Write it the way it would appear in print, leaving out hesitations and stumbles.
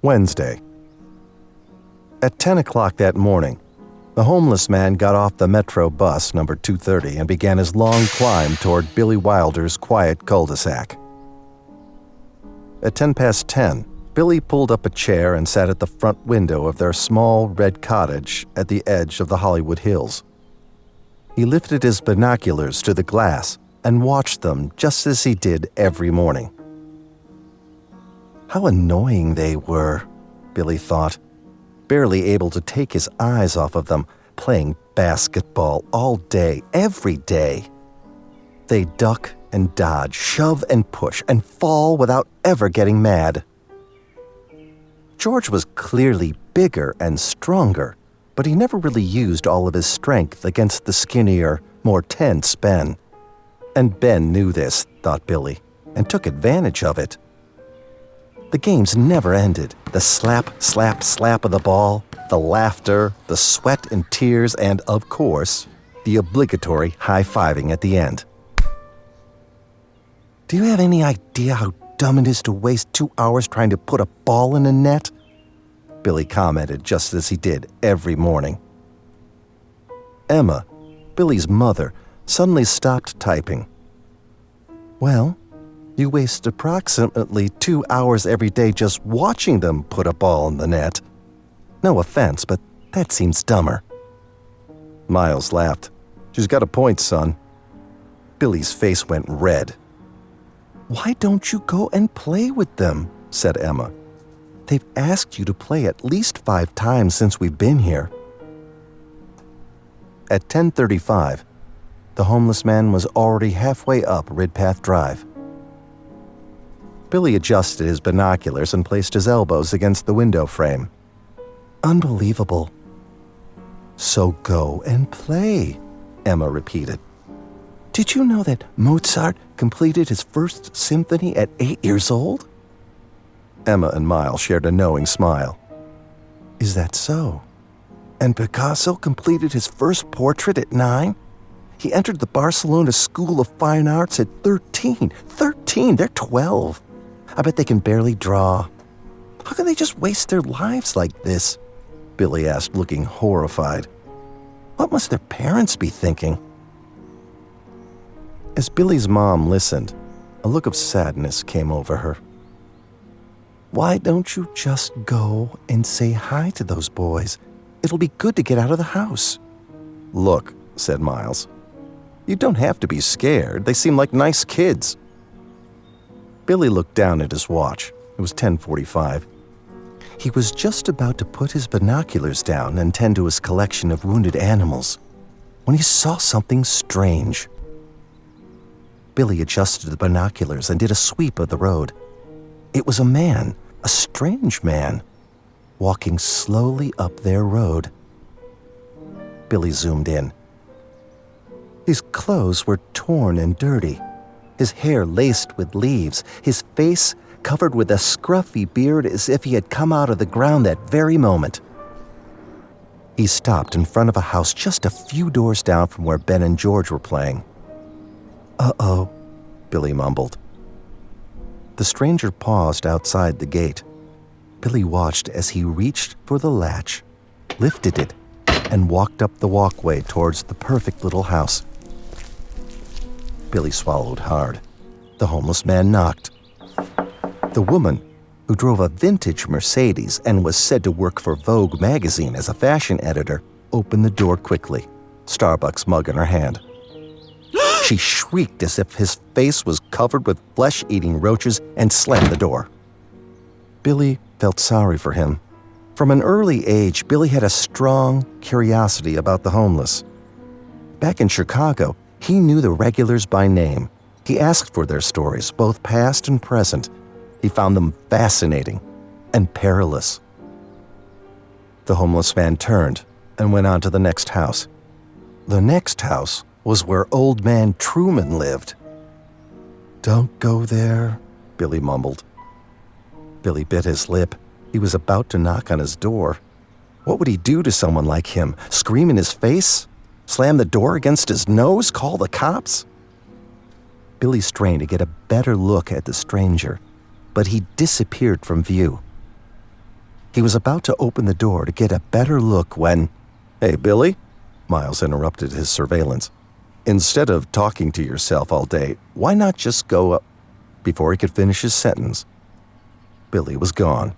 Wednesday. At 10 o'clock that morning, the homeless man got off the Metro bus number 230 and began his long climb toward Billy Wilder's quiet cul-de-sac. At 10 past 10, Billy pulled up a chair and sat at the front window of their small red cottage at the edge of the Hollywood Hills. He lifted his binoculars to the glass and watched them just as he did every morning. How annoying they were, Billy thought, barely able to take his eyes off of them, playing basketball all day, every day. They duck and dodge, shove and push, and fall without ever getting mad. George was clearly bigger and stronger, but he never really used all of his strength against the skinnier, more tense Ben. And Ben knew this, thought Billy, and took advantage of it. The games never ended. The slap, slap, slap of the ball, the laughter, the sweat and tears, and, of course, the obligatory high-fiving at the end. Do you have any idea how dumb it is to waste 2 hours trying to put a ball in a net? Billy commented just as he did every morning. Emma, Billy's mother, suddenly stopped typing. Well, you waste approximately 2 hours every day just watching them put a ball in the net. No offense, but that seems dumber. Miles laughed. She's got a point, son. Billy's face went red. Why don't you go and play with them? Said Emma. They've asked you to play at least 5 times since we've been here. At 10:35, the homeless man was already halfway up Ridpath Drive. Billy adjusted his binoculars and placed his elbows against the window frame. Unbelievable. So go and play, Emma repeated. Did you know that Mozart completed his first symphony at 8 years old? Emma and Miles shared a knowing smile. Is that so? And Picasso completed his first portrait at 9? He entered the Barcelona School of Fine Arts at 13. 13! They're 12. I bet they can barely draw. How can they just waste their lives like this? Billy asked, looking horrified. What must their parents be thinking? As Billy's mom listened, a look of sadness came over her. Why don't you just go and say hi to those boys? It'll be good to get out of the house. Look, said Miles. You don't have to be scared. They seem like nice kids. Billy looked down at his watch. It was 10:45. He was just about to put his binoculars down and tend to his collection of wounded animals when he saw something strange. Billy adjusted the binoculars and did a sweep of the road. It was a man, a strange man, walking slowly up their road. Billy zoomed in. His clothes were torn and dirty, his hair laced with leaves, his face covered with a scruffy beard as if he had come out of the ground that very moment. He stopped in front of a house just a few doors down from where Ben and George were playing. Uh-oh, Billy mumbled. The stranger paused outside the gate. Billy watched as he reached for the latch, lifted it, and walked up the walkway towards the perfect little house. Billy swallowed hard. The homeless man knocked. The woman, who drove a vintage Mercedes and was said to work for Vogue magazine as a fashion editor, opened the door quickly, Starbucks mug in her hand. She shrieked as if his face was covered with flesh-eating roaches and slammed the door. Billy felt sorry for him. From an early age, Billy had a strong curiosity about the homeless. Back in Chicago, he knew the regulars by name. He asked for their stories, both past and present. He found them fascinating and perilous. The homeless man turned and went on to the next house. The next house was where Old Man Truman lived. Don't go there, Billy mumbled. Billy bit his lip. He was about to knock on his door. What would he do to someone like him? Scream in his face? Slam the door against his nose? Call the cops? Billy strained to get a better look at the stranger, but he disappeared from view. He was about to open the door to get a better look when... "Hey, Billy," Miles interrupted his surveillance. "Instead of talking to yourself all day, why not just go up..." Before he could finish his sentence, Billy was gone.